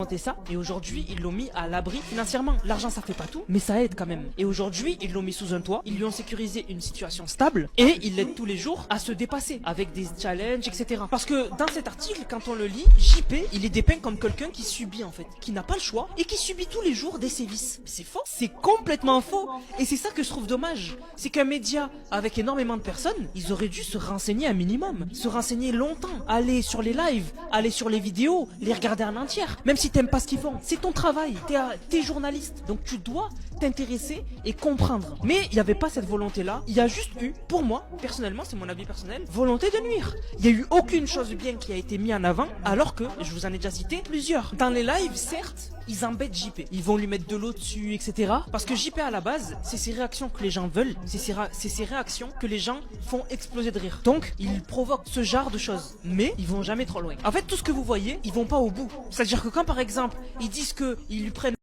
Monté ça et aujourd'hui ils l'ont mis à l'abri financièrement. L'argent ça fait pas tout mais ça aide quand même. Et aujourd'hui ils l'ont mis sous un toit, ils lui ont sécurisé une situation stable et ils l'aident tous les jours à se dépasser avec des challenges etc. Parce que dans cet article quand on le lit, JP il est dépeint comme quelqu'un qui subit en fait, qui n'a pas le choix et qui subit tous les jours des sévices. C'est faux, c'est complètement faux et c'est ça que je trouve dommage. C'est qu'un média avec énormément de personnes, ils auraient dû se renseigner un minimum, se renseigner longtemps, aller sur les lives, aller sur les vidéos, les regarder en entière. Même si t'aimes pas ce qu'ils font, c'est ton travail, t'es journaliste, donc tu dois t'intéresser et comprendre. Mais il n'y avait pas cette volonté-là, il y a juste eu, pour moi, personnellement, c'est mon avis personnel, volonté de nuire. Il n'y a eu aucune chose de bien qui a été mise en avant, alors que, je vous en ai déjà cité plusieurs. Dans les lives, certes, ils embêtent JP, ils vont lui mettre de l'eau dessus, etc. Parce que JP à la base, c'est ses réactions que les gens veulent, c'est ses réactions que les gens font exploser de rire. Donc, ils provoquent ce genre de choses, mais ils vont jamais trop loin. En fait, tout ce que vous voyez, ils vont pas au bout. C'est-à-dire que quand par exemple, ils disent que ils lui prennent